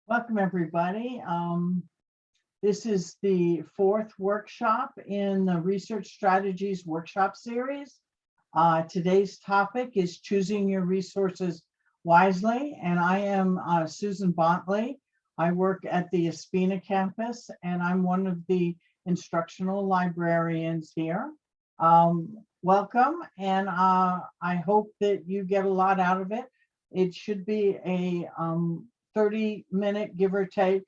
Welcome, everybody. This is the fourth workshop in the Research Strategies workshop series. Today's topic is choosing your resources wisely, and I am Susan Bontley. I work at the Espina campus, and I'm one of the instructional librarians here. Welcome, and I hope that you get a lot out of it. It should be a 30-minute, give or take,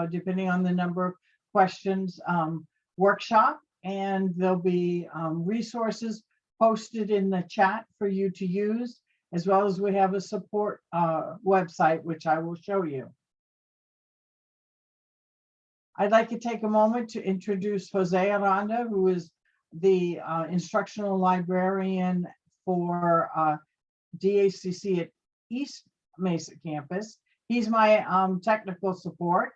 depending on the number of questions, workshop, and there'll be resources posted in the chat for you to use, as well as we have a support website, which I will show you. I'd like to take a moment to introduce Jose Aranda, who is the instructional librarian for DACC at East Mesa campus. He's my technical support.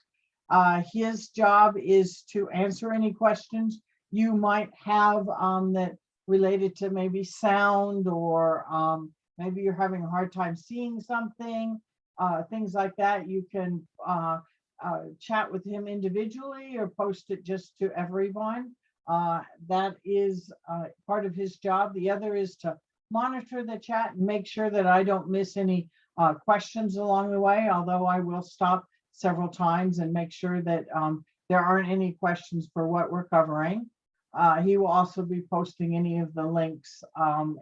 His job is to answer any questions you might have that related to maybe sound, or maybe you're having a hard time seeing something, things like that. You can chat with him individually or post it just to everyone. That is part of his job. The other is to monitor the chat and make sure that I don't miss any questions along the way, although I will stop several times and make sure that there aren't any questions for what we're covering. He will also be posting any of the links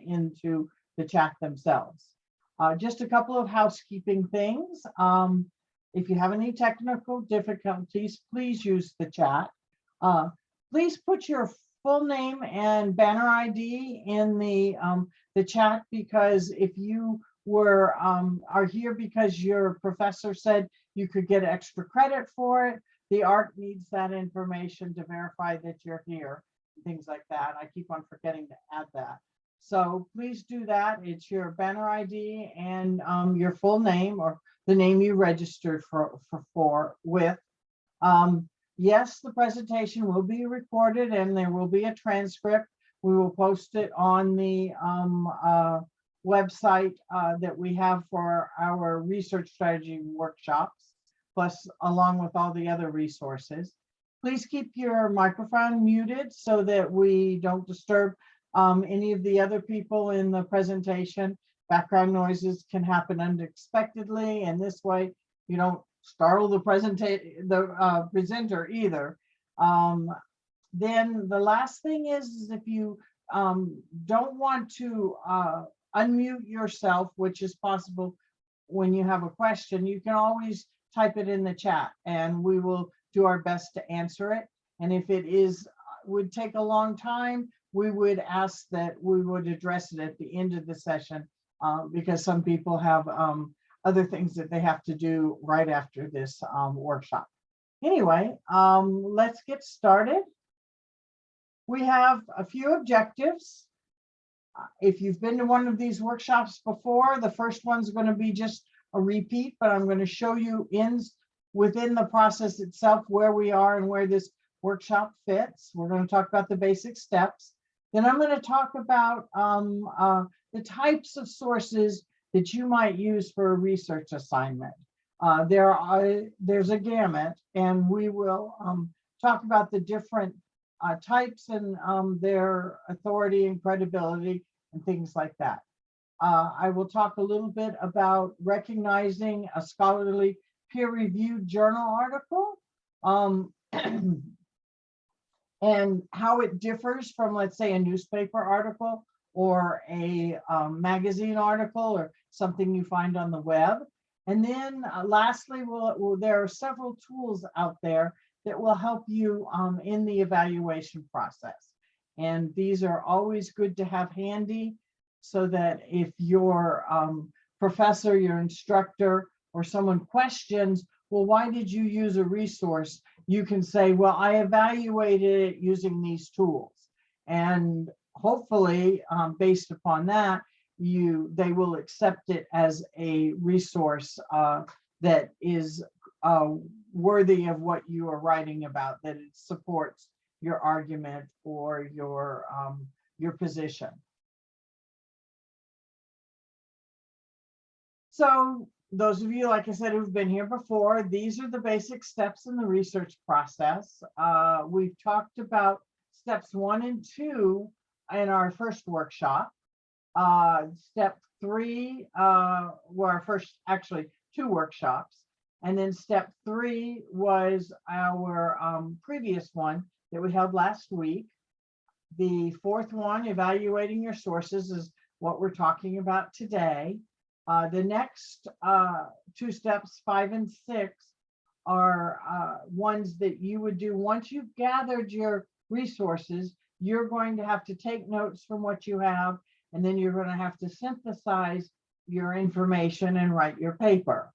into the chat themselves. Just a couple of housekeeping things. If you have any technical difficulties, please use the chat. Please put your full name and banner ID in the chat, because if you are here because your professor said you could get extra credit for it, the ARC needs that information to verify that you're here, things like that. I keep on forgetting to add that. So please do that. It's your banner ID and your full name, or the name you registered with. Yes, the presentation will be recorded and there will be a transcript. We will post it on the website that we have for our research strategy workshops, plus along with all the other resources. Please keep your microphone muted so that we don't disturb any of the other people in the presentation. Background noises can happen unexpectedly, and this way you don't startle the presenter either. Then the last thing is if you don't want to unmute yourself, which is possible when you have a question, you can always type it in the chat and we will do our best to answer it. And if it would take a long time, we would ask that we would address it at the end of the session, because some people have other things that they have to do right after this workshop. Anyway, let's get started. We have a few objectives. If you've been to one of these workshops before, the first one's going to be just a repeat, but I'm going to show you within the process itself where we are and where this workshop fits. We're going to talk about the basic steps. Then I'm going to talk about the types of sources that you might use for a research assignment. There's a gamut, and we will talk about the different types and their authority and credibility and things like that. I will talk a little bit about recognizing a scholarly peer-reviewed journal article and how it differs from, let's say, a newspaper article or a magazine article or something you find on the web. And then lastly, there are several tools out there that will help you in the evaluation process. And these are always good to have handy so that if your professor, your instructor, or someone questions, well, why did you use a resource? You can say, well, I evaluated it using these tools. And hopefully, based upon that, they will accept it as a resource that is worthy of what you are writing about, that it supports your argument or your position. So those of you, like I said, who've been here before, these are the basic steps in the research process. We've talked about steps 1 and 2 in our first workshop. Step 3 were our first, actually 2 workshops. And then step 3 was our previous one that we held last week. The fourth one, evaluating your sources, is what we're talking about today. The next 2 steps, 5 and 6, are ones that you would do once you've gathered your resources. You're going to have to take notes from what you have, and then you're going to have to synthesize your information and write your paper.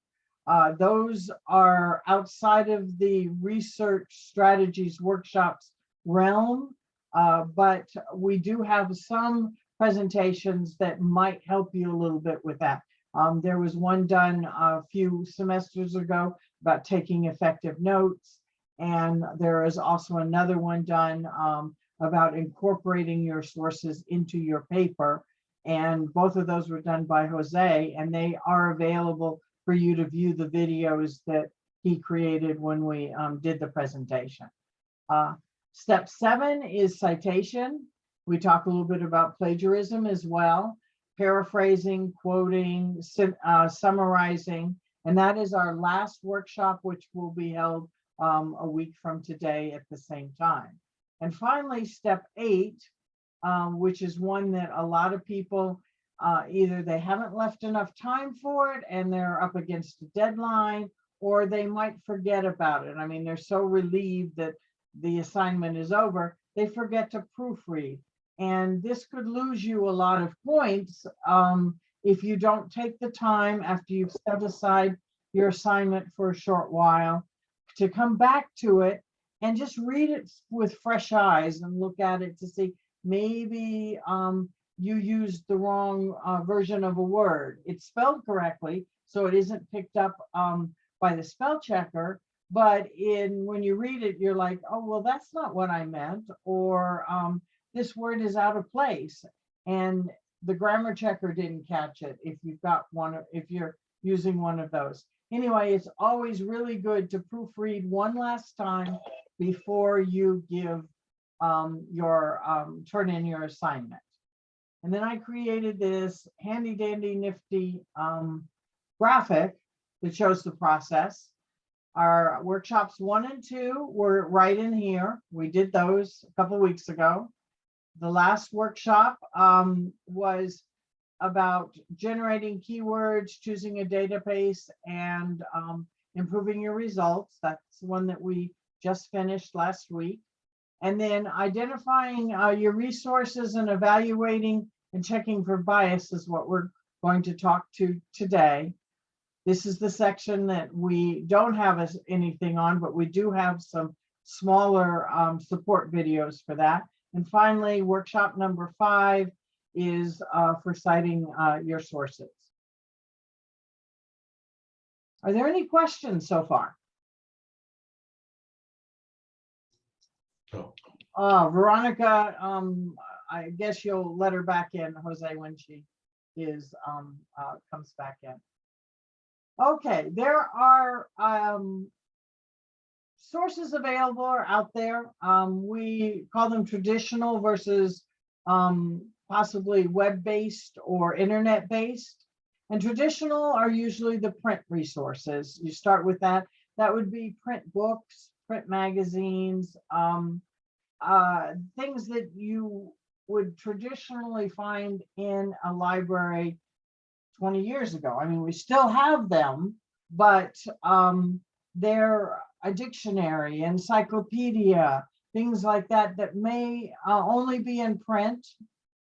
Those are outside of the research strategies workshops realm, but we do have some presentations that might help you a little bit with that. There was one done a few semesters ago about taking effective notes, and there is also another one done about incorporating your sources into your paper. And both of those were done by Jose, and they are available for you to view the videos that he created when we did the presentation. Step 7 is citation. We talk a little bit about plagiarism as well, paraphrasing, quoting, summarizing, and that is our last workshop, which will be held a week from today at the same time. And finally, step 8, which is one that a lot of people, either they haven't left enough time for it and they're up against a deadline, or they might forget about it. I mean, they're so relieved that the assignment is over, they forget to proofread. And this could lose you a lot of points if you don't take the time after you've set aside your assignment for a short while to come back to it and just read it with fresh eyes and look at it to see maybe you used the wrong version of a word. It's spelled correctly, so it isn't picked up by the spell checker, but when you read it, you're like, oh, well, that's not what I meant, or this word is out of place, and the grammar checker didn't catch it if you've got one, if you're using one of those. Anyway, it's always really good to proofread one last time before you give turn in your assignment. And then I created this handy dandy nifty graphic that shows the process. Our workshops 1 and 2 were right in here. We did those a couple of weeks ago. The last workshop was about generating keywords, choosing a database, and improving your results. That's one that we just finished last week. And then identifying your resources and evaluating and checking for bias is what we're going to talk to today. This is the section that we don't have anything on, but we do have some smaller support videos for that. And finally, workshop number 5 is for citing your sources. Are there any questions so far? No. Veronica, I guess you'll let her back in, Jose, when she is comes back in. Okay, there are sources available or out there. We call them traditional versus possibly web-based or internet-based. And traditional are usually the print resources. You start with that. That would be print books, print magazines, things that you would traditionally find in a library 20 years ago. I mean, we still have them, but they're a dictionary, encyclopedia, things like that, that may only be in print,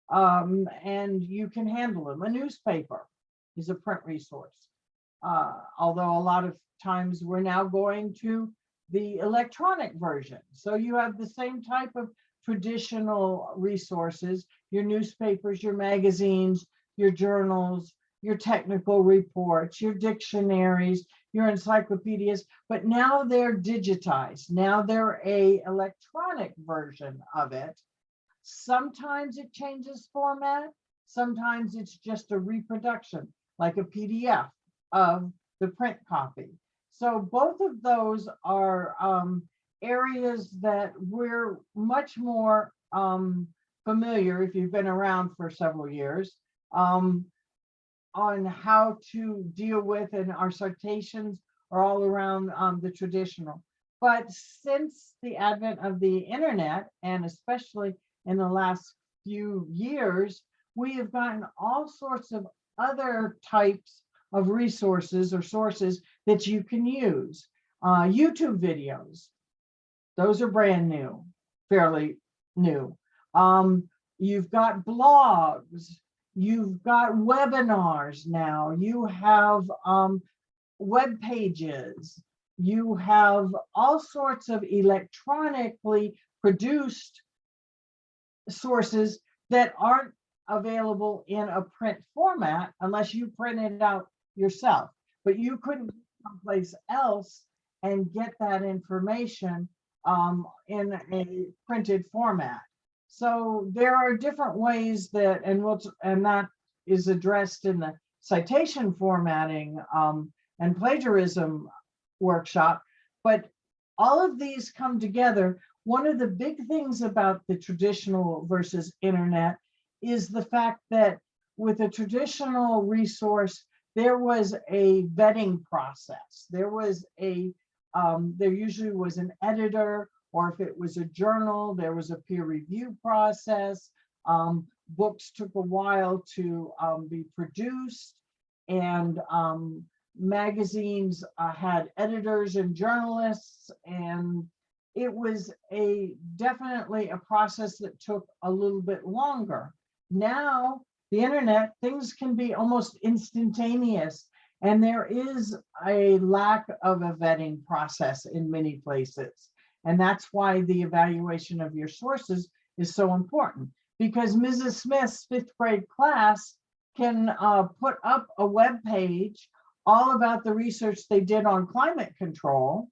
and you can handle them. A newspaper is a print resource. Although a lot of times we're now going to the electronic version. So you have the same type of traditional resources, your newspapers, your magazines, your journals, your technical reports, your dictionaries, your encyclopedias, but now they're digitized. Now they're an electronic version of it. Sometimes it changes format. Sometimes it's just a reproduction, like a PDF of the print copy. So both of those are areas that we're much more familiar, if you've been around for several years, on how to deal with, and our citations are all around the traditional. But since the advent of the internet, and especially in the last few years, we have gotten all sorts of other types of resources or sources that you can use. YouTube videos, those are brand new, fairly new. You've got blogs, you've got webinars now, you have web pages, you have all sorts of electronically produced sources that aren't available in a print format unless you print it out yourself. But you couldn't go someplace else and get that information in a printed format. So there are different ways that, and that is addressed in the citation formatting and plagiarism workshop. But all of these come together. One of the big things about the traditional versus internet is the fact that with a traditional resource, there was a vetting process. There was there usually was an editor, or if it was a journal, there was a peer review process. Books took a while to be produced, and magazines had editors and journalists, and it was definitely a process that took a little bit longer. Now, the internet, things can be almost instantaneous, and there is a lack of a vetting process in many places. And that's why the evaluation of your sources is so important, because Mrs. Smith's 5th grade class can put up a web page all about the research they did on climate control.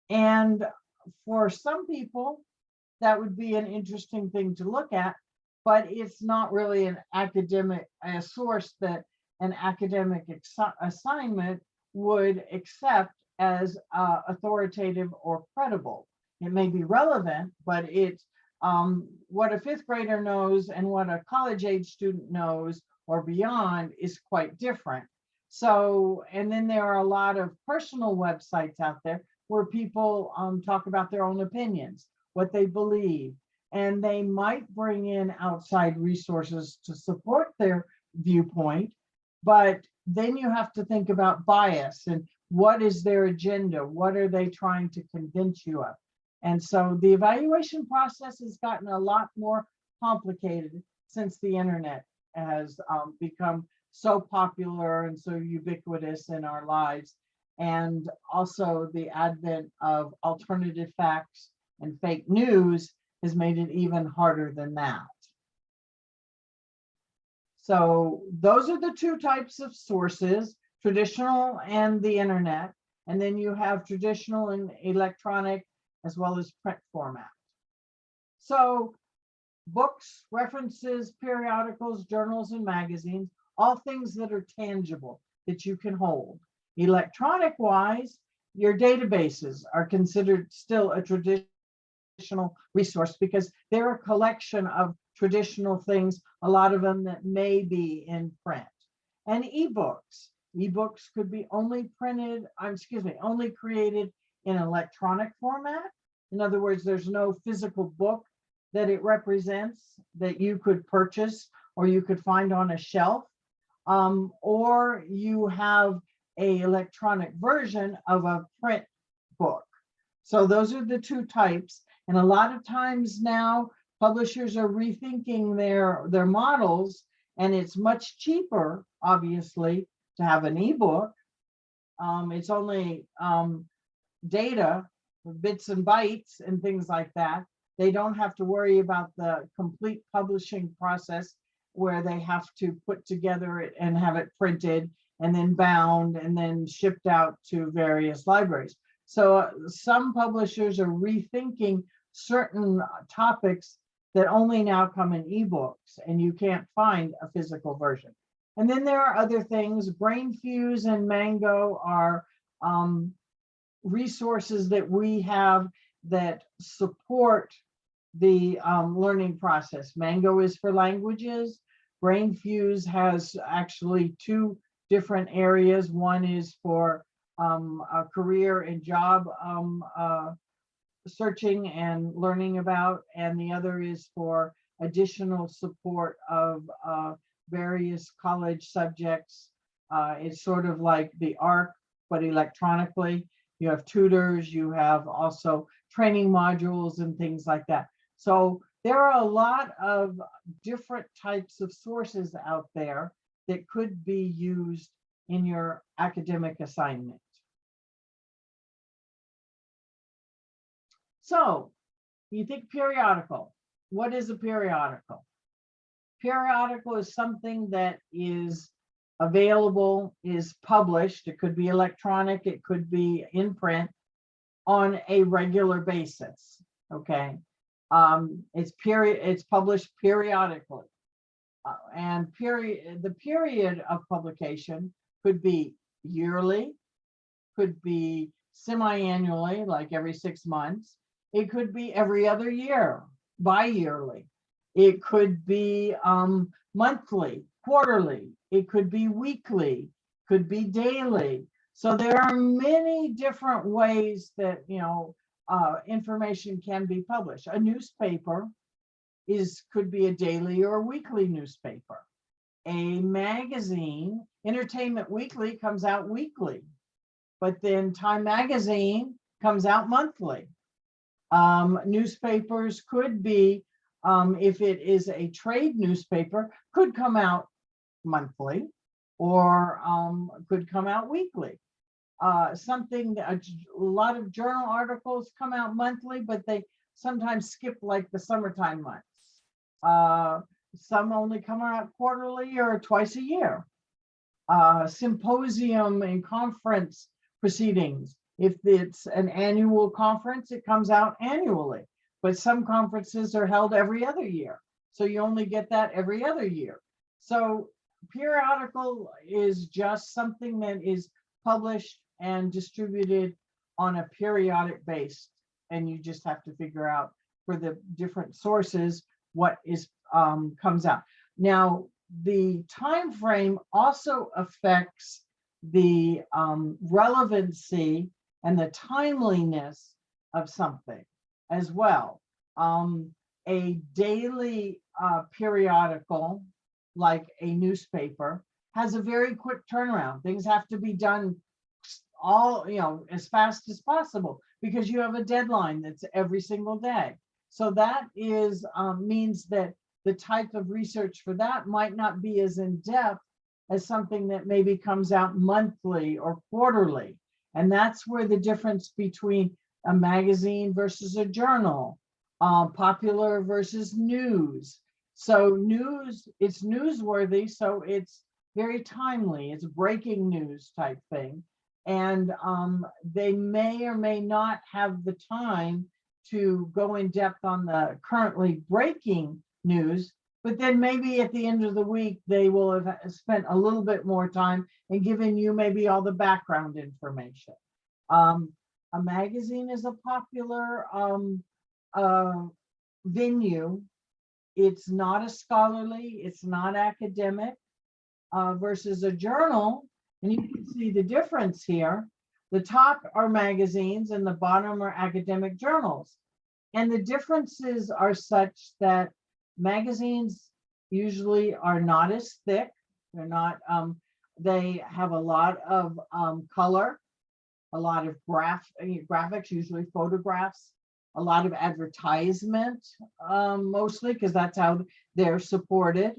And for some people, that would be an interesting thing to look at, but it's not really an academic source that an academic assignment would accept as authoritative or credible. It may be relevant, but it's what a 5th grader knows and what a college age student knows or beyond is quite different. So, and then there are a lot of personal websites out there where people talk about their own opinions, what they believe, and they might bring in outside resources to support their viewpoint, but then you have to think about bias and what is their agenda? What are they trying to convince you of? And so the evaluation process has gotten a lot more complicated since the internet has become so popular and so ubiquitous in our lives. And also the advent of alternative facts and fake news has made it even harder than that. So those are the two types of sources, traditional and the internet. And then you have traditional and electronic as well as print format. So books, references, periodicals, journals, and magazines, all things that are tangible that you can hold. Electronic wise, your databases are considered still a traditional resource because they're a collection of traditional things, a lot of them that may be in print. And ebooks. Ebooks could be only only created in electronic format. In other words, there's no physical book that it represents that you could purchase or you could find on a shelf, or you have an electronic version of a print book. So those are the two types. And a lot of times now, publishers are rethinking their models, and it's much cheaper, obviously, to have an ebook. It's only data, bits and bytes and things like that. They don't have to worry about the complete publishing process where they have to put together it and have it printed and then bound and then shipped out to various libraries. So some publishers are rethinking certain topics that only now come in ebooks, and you can't find a physical version. And then there are other things. BrainFuse and Mango are resources that we have that support the learning process. Mango is for languages. BrainFuse has actually two different areas. One is for a career and job searching and learning about, and the other is for additional support of various college subjects. It's sort of like the ARC, but electronically. You have tutors, you have also training modules and things like that. So there are a lot of different types of sources out there that could be used in your academic assignment. So you think periodical. What is a periodical? Periodical is something that is available, is published. It could be electronic, it could be in print on a regular basis. Okay. It's published periodically. And the period of publication could be yearly, could be semi-annually, like every 6 months. It could be every other year, bi-yearly. It could be monthly, quarterly. It could be weekly, could be daily. So there are many different ways that, information can be published. A newspaper could be a daily or weekly newspaper. A magazine, Entertainment Weekly, comes out weekly, but then Time Magazine comes out monthly. Newspapers could be, if it is a trade newspaper, could come out monthly or could come out weekly. A lot of journal articles come out monthly, but they sometimes skip like the summertime months. Some only come out quarterly or twice a year. Symposium and conference proceedings. If it's an annual conference, it comes out annually, but some conferences are held every other year. So you only get that every other year. So periodical is just something that is published and distributed on a periodic basis. And you just have to figure out for the different sources what is comes out. Now, the time frame also affects the relevancy and the timeliness of something as well. A daily periodical, like a newspaper, has a very quick turnaround. Things have to be done as fast as possible because you have a deadline that's every single day. So that is means that the type of research for that might not be as in depth as something that maybe comes out monthly or quarterly. And that's where the difference between a magazine versus a journal, popular versus news. So news, it's newsworthy, so it's very timely. It's breaking news type thing. And they may or may not have the time to go in depth on the currently breaking news, but then maybe at the end of the week, they will have spent a little bit more time and given you maybe all the background information. A magazine is a popular venue. It's not a scholarly, it's not academic, versus a journal. And you can see the difference here. The top are magazines and the bottom are academic journals. And the differences are such that magazines usually are not as thick. They're not, they have a lot of color, a lot of graphics, usually photographs, a lot of advertisement, mostly because that's how they're supported.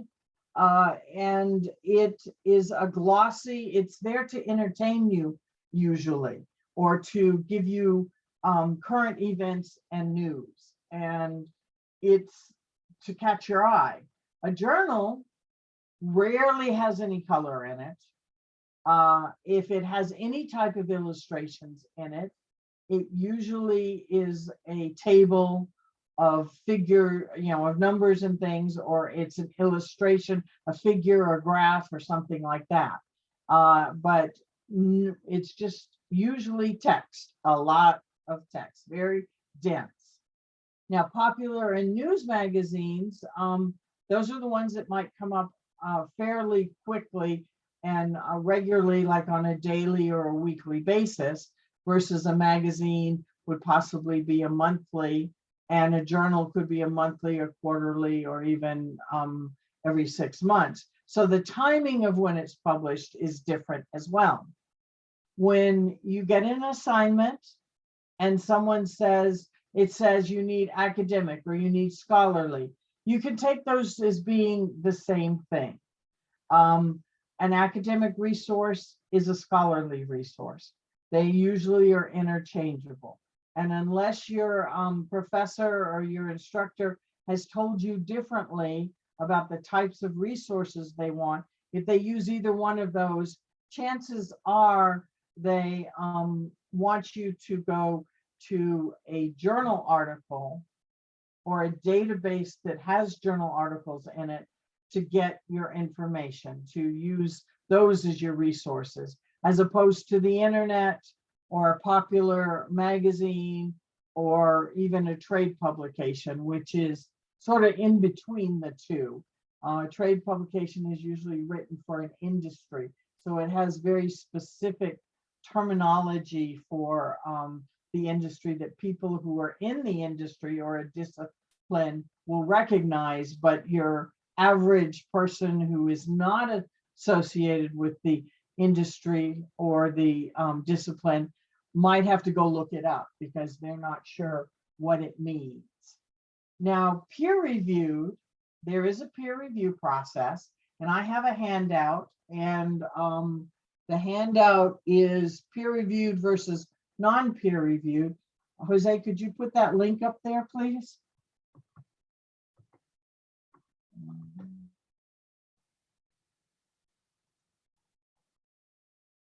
And it is a glossy, it's there to entertain you usually, or to give you current events and news. And it's to catch your eye. A journal rarely has any color in it. If it has any type of illustrations in it, it usually is a table figure, of numbers and things, or it's an illustration, a figure or graph or something like that. But it's just usually text, a lot of text, very dense. Now, popular and news magazines, those are the ones that might come up fairly quickly and regularly, like on a daily or a weekly basis, versus a magazine would possibly be a monthly, and a journal could be a monthly or quarterly or even every 6 months. So the timing of when it's published is different as well. When you get an assignment and someone says, it says you need academic or you need scholarly, you can take those as being the same thing. An academic resource is a scholarly resource. They usually are interchangeable. And unless your professor or your instructor has told you differently about the types of resources they want, if they use either one of those, chances are they want you to go to a journal article or a database that has journal articles in it to get your information, to use those as your resources, as opposed to the internet or a popular magazine or even a trade publication, which is sort of in between the two. Trade publication is usually written for an industry, so it has very specific terminology for the industry that people who are in the industry or a discipline will recognize, but your average person who is not associated with the industry or the discipline might have to go look it up because they're not sure what it means. Now, peer reviewed, there is a peer review process, and I have a handout, and the handout is peer reviewed versus non-peer reviewed. Jose, could you put that link up there, please?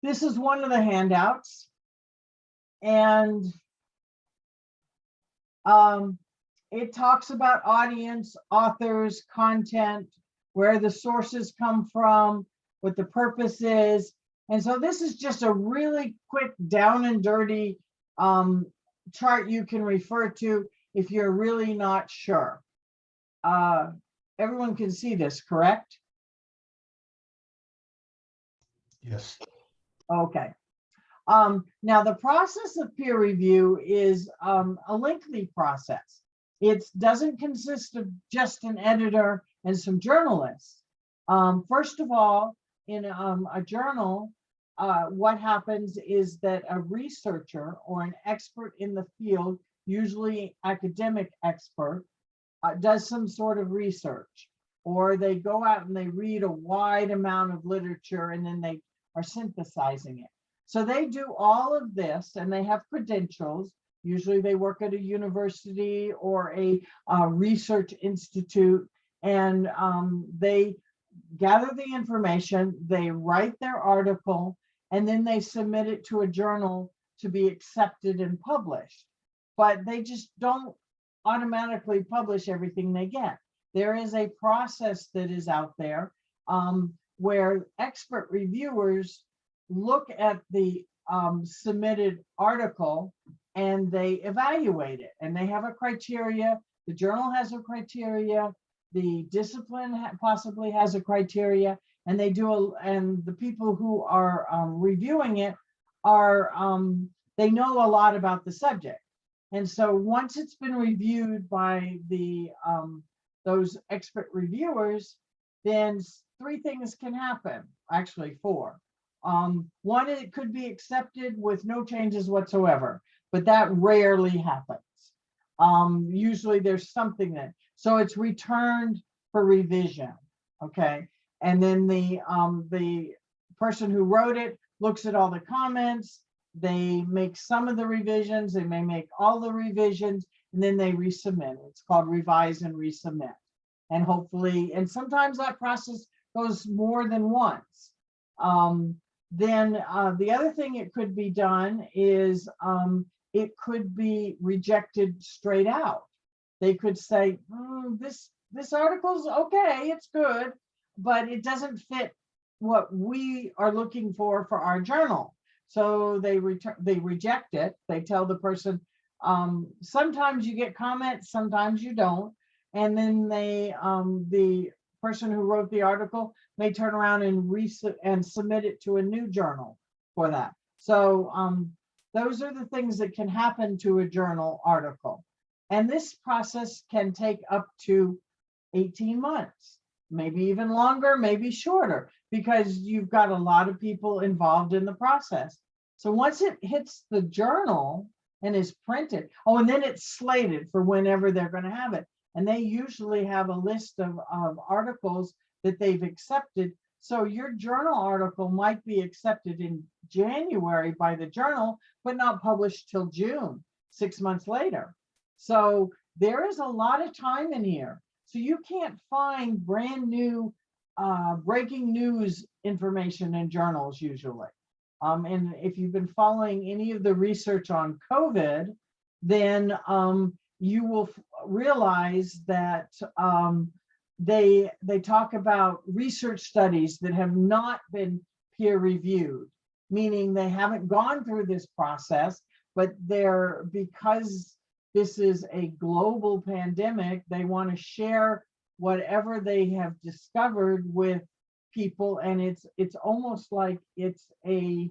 This is one of the handouts, and it talks about audience, authors, content, where the sources come from, what the purpose is. And so this is just a really quick down and dirty chart you can refer to if you're really not sure. Everyone can see this, correct? Yes. Okay. Now, the process of peer review is a lengthy process. It doesn't consist of just an editor and some journalists. First of all, in a journal, what happens is that a researcher or an expert in the field, usually academic expert, does some sort of research, or they go out and they read a wide amount of literature and then they are synthesizing it. So they do all of this and they have credentials. Usually they work at a university or a research institute, and they gather the information, they write their article, and then they submit it to a journal to be accepted and published. But they just don't automatically publish everything they get. There is a process that is out there where expert reviewers look at the submitted article and they evaluate it, and they have a criteria. The journal has a criteria, the discipline possibly has a criteria, and they do and the people who are reviewing it are they know a lot about the subject. And so once it's been reviewed by the those expert reviewers, then 3 things can happen, actually 4. One, it could be accepted with no changes whatsoever, but that rarely happens. Usually there's something that, so it's returned for revision, okay? And then the person who wrote it looks at all the comments, they make some of the revisions, they may make all the revisions, and then they resubmit. It's called revise and resubmit. And hopefully, and sometimes that process goes more than once. Then the other thing it could be done is it could be rejected straight out. They could say, this article's okay, it's good, but it doesn't fit what we are looking for our journal. So they reject it. They tell the person, sometimes you get comments, sometimes you don't. And then the person who wrote the article may turn around and submit it to a new journal for that. So those are the things that can happen to a journal article. And this process can take up to 18 months, maybe even longer, maybe shorter, because you've got a lot of people involved in the process. So once it hits the journal and is printed, and then it's slated for whenever they're going to have it. And they usually have a list of articles that they've accepted. So your journal article might be accepted in January by the journal, but not published till June, 6 months later. So there is a lot of time in here. So you can't find brand new breaking news information in journals usually. And if you've been following any of the research on COVID, then you will realize that they talk about research studies that have not been peer reviewed, meaning they haven't gone through this process, but because this is a global pandemic, they want to share whatever they have discovered with people, and it's almost like it's a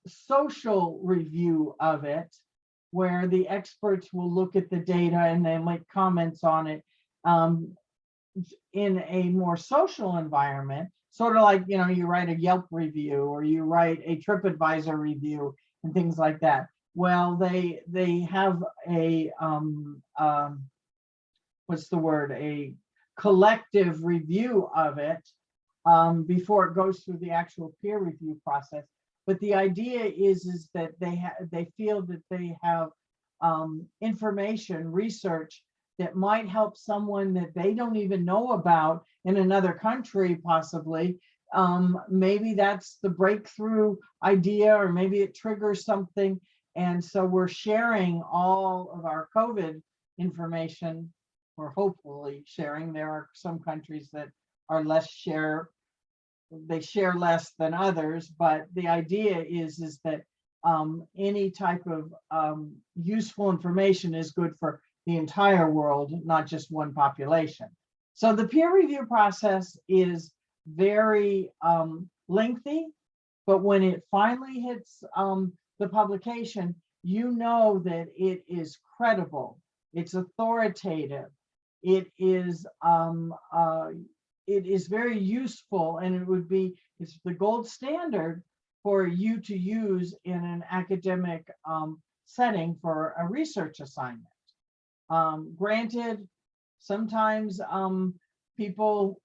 social review of it, where the experts will look at the data and they make comments on it in a more social environment, sort of like, you write a Yelp review or you write a TripAdvisor review and things like that. Well, they have a what's the word? A collective review of it before it goes through the actual peer review process. But the idea is that they feel that they have information, research that might help someone that they don't even know about in another country, possibly. Maybe that's the breakthrough idea, or maybe it triggers something. And so we're sharing all of our COVID information. We're hopefully sharing. There are some countries that are they share less than others, but the idea is that any type of useful information is good for the entire world, not just one population. So the peer review process is very lengthy, but when it finally hits the publication, you know that it is credible, it's authoritative, it is very useful, and it's the gold standard for you to use in an academic setting for a research assignment. Granted, sometimes people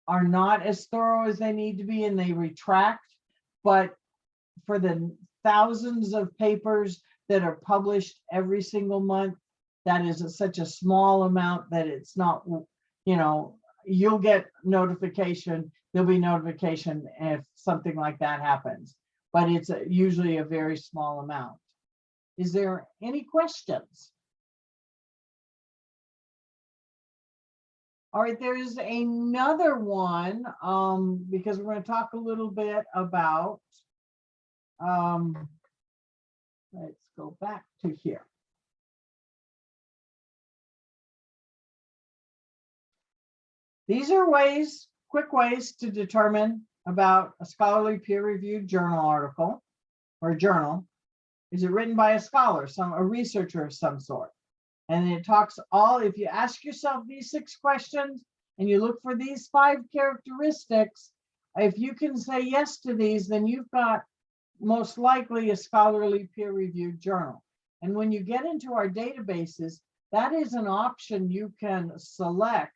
are not as thorough as they need to be and they retract, but for the thousands of papers that are published every single month, that is such a small amount that it's not, you'll get notification. There'll be notification if something like that happens, but it's usually a very small amount. Is there any questions? All right, there's another one because we're going to talk a little bit about, let's go back to here. These are quick ways to determine about a scholarly peer-reviewed journal article or journal. Is it written by a scholar, a researcher of some sort? And it talks if you ask yourself these 6 questions and you look for these 5 characteristics, if you can say yes to these, then you've got most likely a scholarly peer-reviewed journal. And when you get into our databases, that is an option you can select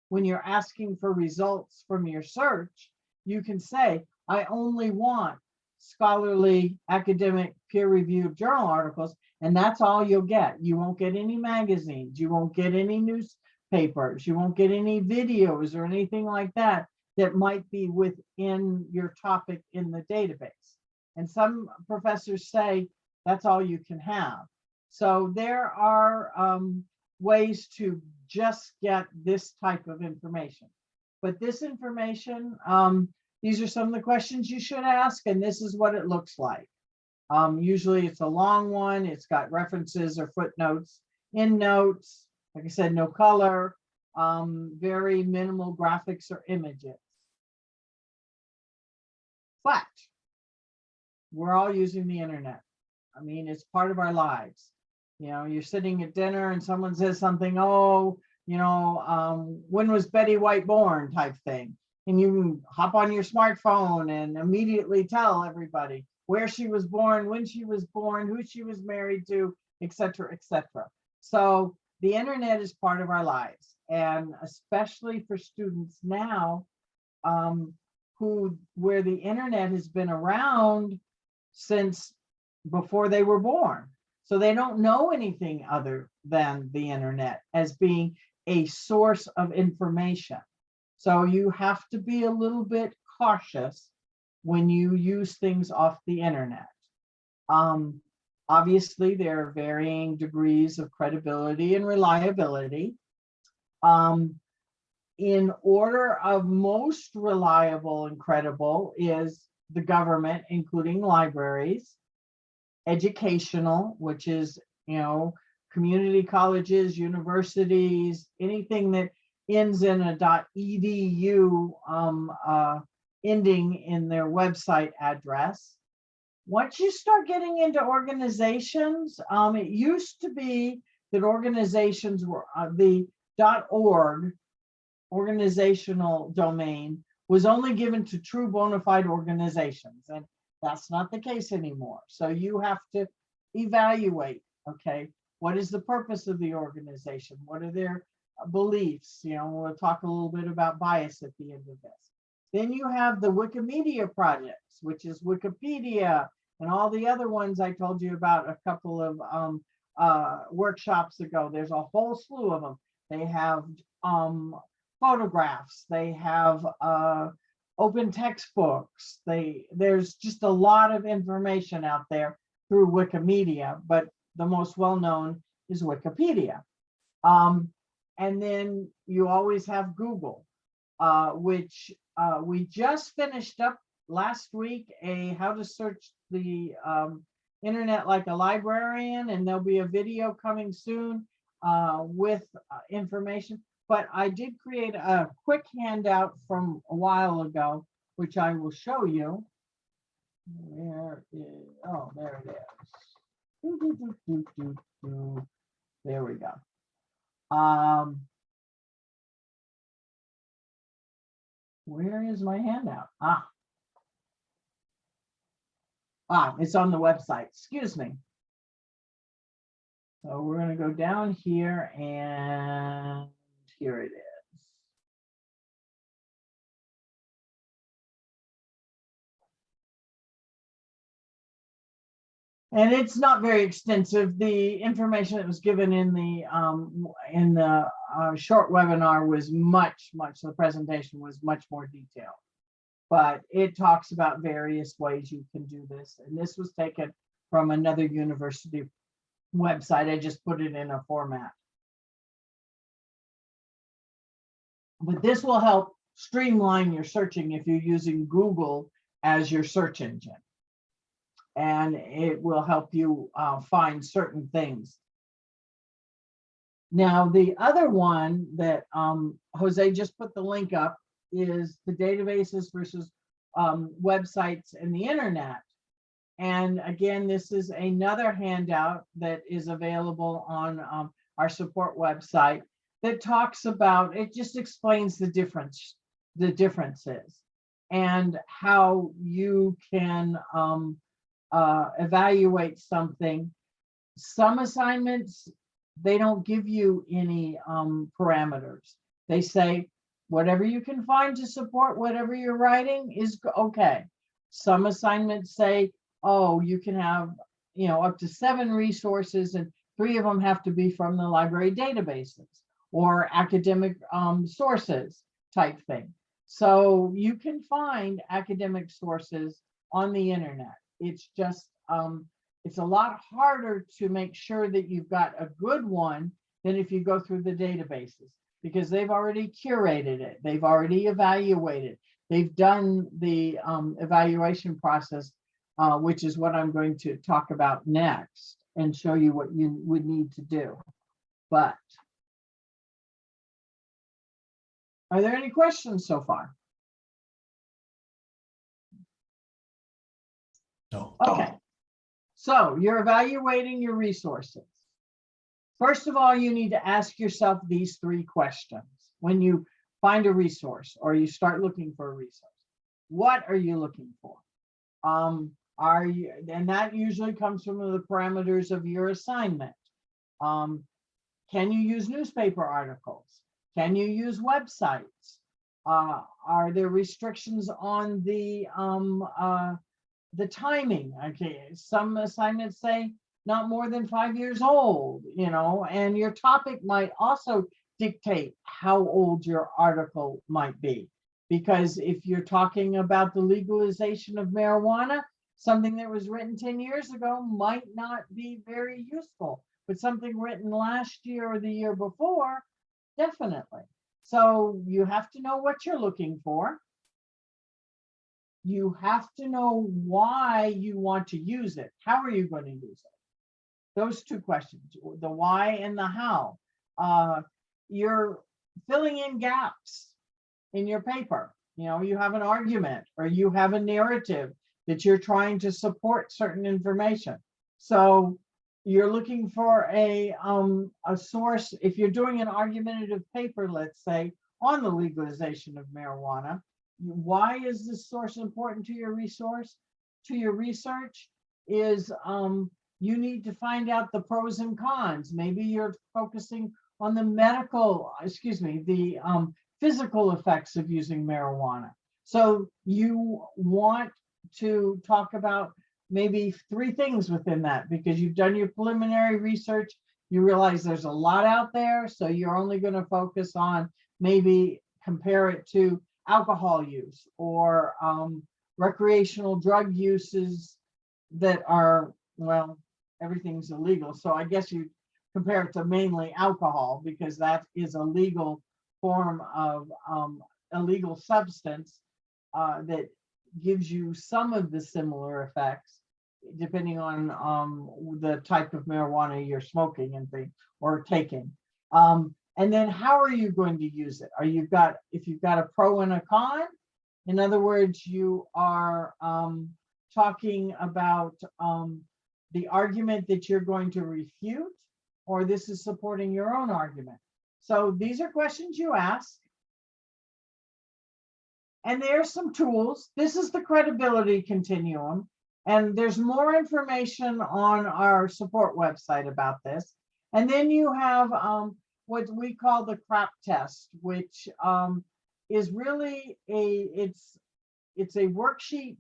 when you're asking for results from your search. You can say, I only want scholarly academic peer-reviewed journal articles, and that's all you'll get. You won't get any magazines, you won't get any newspapers, you won't get any videos or anything like that might be within your topic in the database. And some professors say that's all you can have. So there are ways to just get this type of information. But this information, these are some of the questions you should ask, and this is what it looks like. Usually it's a long one. It's got references or footnotes, endnotes, like I said, no color, very minimal graphics or images. But we're all using the internet. I mean, it's part of our lives. You know, you're sitting at dinner and someone says something, oh, you know, when was Betty White born type thing. And you hop on your smartphone and immediately tell everybody where she was born, when she was born, who she was married to, et cetera, et cetera. So the internet is part of our lives. And especially for students now, where the internet has been around since before they were born. So they don't know anything other than the internet as being a source of information. So you have to be a little bit cautious when you use things off the internet. Obviously, there are varying degrees of credibility and reliability. In order of most reliable and credible is the government, including libraries, educational, which is, you know, community colleges, universities, anything that ends in a .edu ending in their website address. Once you start getting into organizations, it used to be that organizations were the .org organizational domain was only given to true bona fide organizations, and that's not the case anymore. So you have to evaluate, okay, what is the purpose of the organization? What are their beliefs? You know, we'll talk a little bit about bias at the end of this. Then you have the Wikimedia projects, which is Wikipedia and all the other ones I told you about a couple of workshops ago. There's a whole slew of them. They have photographs, they have open textbooks, there's just a lot of information out there through Wikimedia, but the most well-known is Wikipedia. And then you always have Google, which we just finished up last week, how to search the internet like a librarian, and there'll be a video coming soon with information. But I did create a quick handout from a while ago, which I will show you. Where is, oh, there it is. There we go. Where is my handout? It's on the website. Excuse me. So we're going to go down here, and here it is. And it's not very extensive. The information that was given in the short webinar was much, the presentation was much more detailed. But it talks about various ways you can do this. And this was taken from another university website. I just put it in a format. But this will help streamline your searching if you're using Google as your search engine. And it will help you find certain things. Now, the other one that Jose just put the link up is the databases versus websites and the internet. And again, this is another handout that is available on our support website that talks about, it just explains the differences and how you can evaluate something. Some assignments, they don't give you any parameters. They say, whatever you can find to support whatever you're writing is okay. Some assignments say, oh, you can have, you know, up to 7 resources, and 3 of them have to be from the library databases or academic sources type thing. So you can find academic sources on the internet. It's just It's a lot harder to make sure that you've got a good one than if you go through the databases, because they've already curated it. They've already evaluated. They've done the evaluation process, which is what I'm going to talk about next and show you what you would need to do. But are there any questions so far? No. Okay. So you're evaluating your resources. First of all, you need to ask yourself these 3 questions when you find a resource or you start looking for a resource. What are you looking for? Are you, and that usually comes from the parameters of your assignment. Can you use newspaper articles? Can you use websites? Are there restrictions on the timing? Okay, some assignments say not more than 5 years old, you know, and your topic might also dictate how old your article might be. Because if you're talking about the legalization of marijuana, something that was written 10 years ago might not be very useful, but something written last year or the year before, definitely. So you have to know what you're looking for. You have to know why you want to use it. How are you going to use it? Those 2 questions, the why and the how. You're filling in gaps in your paper. You know, you have an argument or you have a narrative that you're trying to support certain information. So you're looking for a source. If you're doing an argumentative paper, let's say, on the legalization of marijuana, why is this source important to your resource? To your research is you need to find out the pros and cons. Maybe you're focusing on the the physical effects of using marijuana. So you want to talk about maybe 3 things within that, because you've done your preliminary research. You realize there's a lot out there, so you're only going to focus on maybe compare it to alcohol use or recreational drug uses that are, well, everything's illegal. So I guess you compare it to mainly alcohol, because that is a legal form of illegal substance that gives you some of the similar effects, depending on the type of marijuana you're smoking and or taking. And then how are you going to use it? If you've got a pro and a con, in other words, you are talking about the argument that you're going to refute, or this is supporting your own argument. So these are questions you ask. And there's some tools. This is the credibility continuum. And there's more information on our support website about this. And then you have what we call the CRAP test, which is really it's a worksheet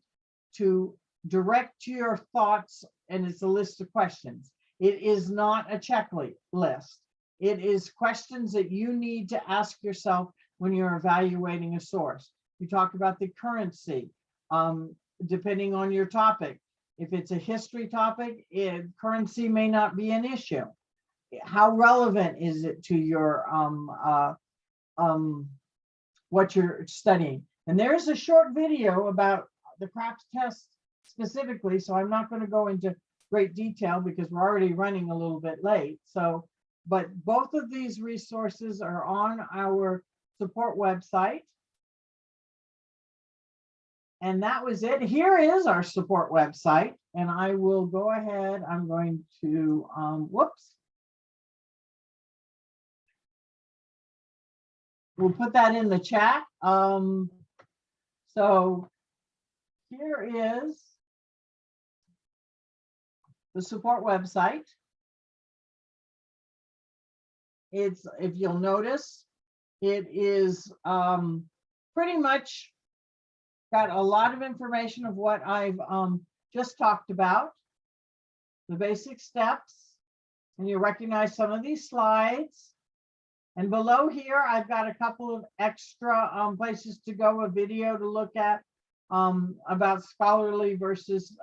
to direct your thoughts, and it's a list of questions. It is not a checklist. It is questions that you need to ask yourself when you're evaluating a source. You talk about the currency, depending on your topic. If it's a history topic, currency may not be an issue. How relevant is it to your what you're studying? And there's a short video about the CRAP test specifically, so I'm not going to go into great detail because we're already running a little bit late. So, but both of these resources are on our support website. And that was it. Here is our support website, and I will go ahead. I'm going to, we'll put that in the chat. So here is the support website. It's, if you'll notice, it is pretty much got a lot of information of what I've just talked about, the basic steps, and you recognize some of these slides. And below here, I've got a couple of extra places to go, a video to look at about scholarly versus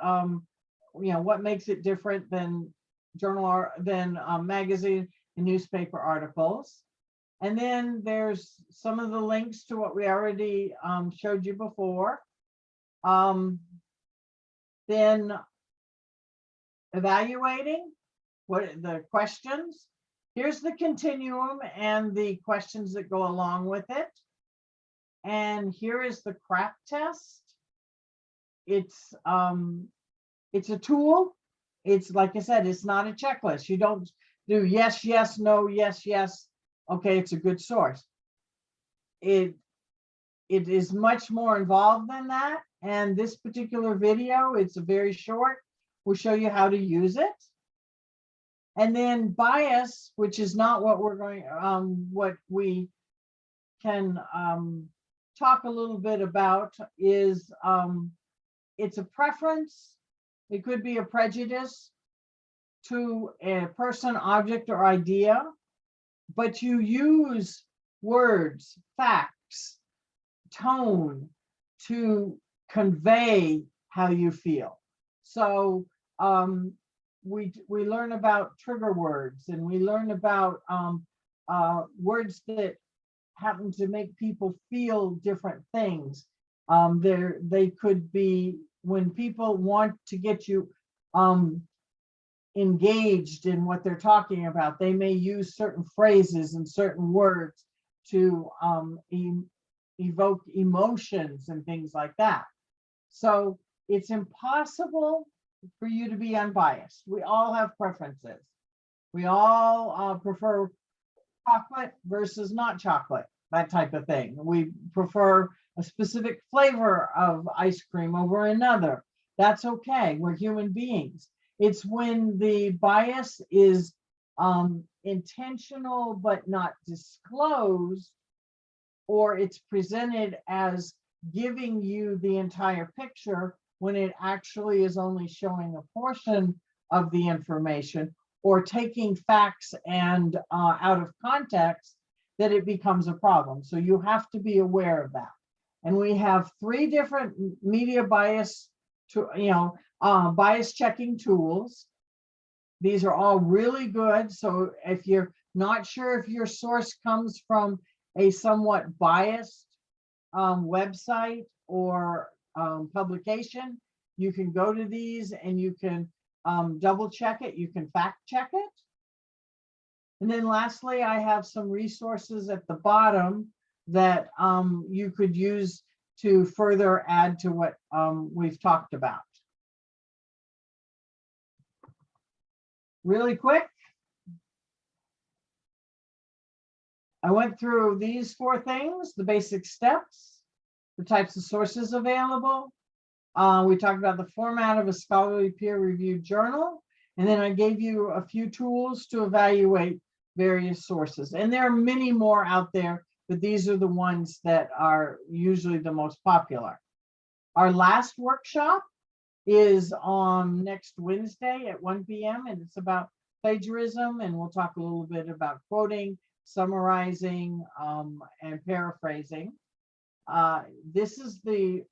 what makes it different than magazine and newspaper articles. And then there's some of the links to what we already showed you before. Then evaluating what the questions. Here's the continuum and the questions that go along with it. And here is the crack test. It's a tool. It's like I said, it's not a checklist. You don't do yes, yes, no, yes, yes. Okay, it's a good source. It is much more involved than that. And this particular video, it's very short. We'll show you how to use it. And then bias, which is not what we're going, what we can talk a little bit about, is it's a preference. It could be a prejudice to a person, object, or idea, but you use words, facts, tone to convey how you feel. So we learn about trigger words, and we learn about words that happen to make people feel different things. They could be when people want to get you engaged in what they're talking about. They may use certain phrases and certain words to evoke emotions and things like that. So it's impossible for you to be unbiased. We all have preferences. We all prefer chocolate versus not chocolate, that type of thing. We prefer a specific flavor of ice cream over another. That's okay. We're human beings. It's when the bias is intentional but not disclosed, or it's presented as giving you the entire picture when it actually is only showing a portion of the information, or taking facts and out of context, that it becomes a problem. So you have to be aware of that. And we have 3 different media bias bias checking tools. These are all really good. So if you're not sure if your source comes from a somewhat biased website or publication, you can go to these and you can double check it. You can fact check it. And then lastly, I have some resources at the bottom that you could use to further add to what we've talked about. Really quick, I went through these 4 things: the basic steps, the types of sources available. We talked about the format of a scholarly peer-reviewed journal, and then I gave you a few tools to evaluate various sources. And there are many more out there, but these are the ones that are usually the most popular. Our last workshop is on next Wednesday at 1 p.m. and it's about plagiarism, and we'll talk a little bit about quoting, summarizing, and paraphrasing. This is the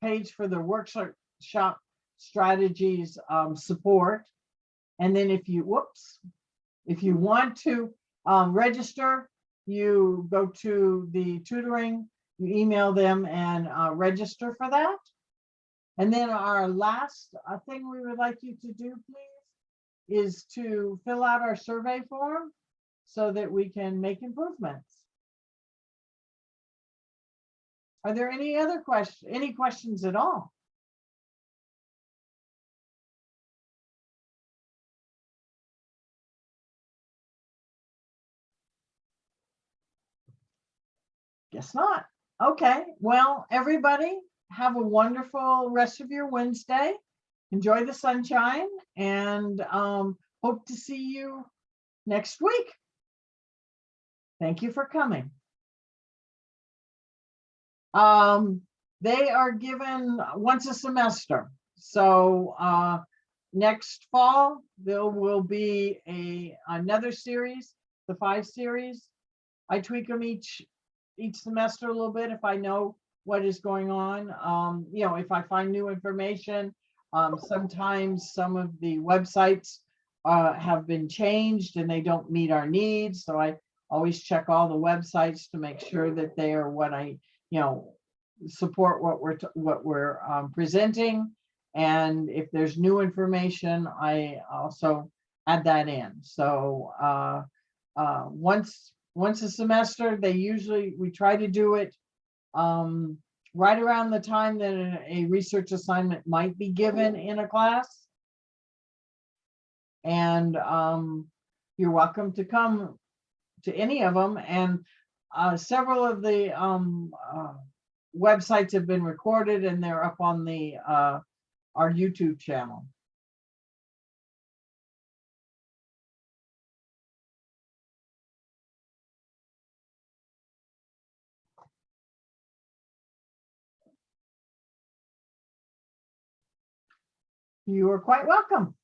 page for the workshop strategies support. And then if you want to register, you go to the tutoring, you email them and register for that. And then our last thing we would like you to do, please, is to fill out our survey form so that we can make improvements. Are there any other questions, any questions at all? Guess not. Okay, well, everybody, have a wonderful rest of your Wednesday. Enjoy the sunshine, and hope to see you next week. Thank you for coming. They are given once a semester. So next fall, there will be another series, the 5 series. I tweak them each semester a little bit if I know what is going on. If I find new information, Sometimes some of the websites have been changed and they don't meet our needs. So I always check all the websites to make sure that they are what I, support what we're presenting. And if there's new information, I also add that in. So once a semester, we try to do it right around the time that a research assignment might be given in a class. And you're welcome to come to any of them. And several of the websites have been recorded and they're up on the our YouTube channel. You are quite welcome.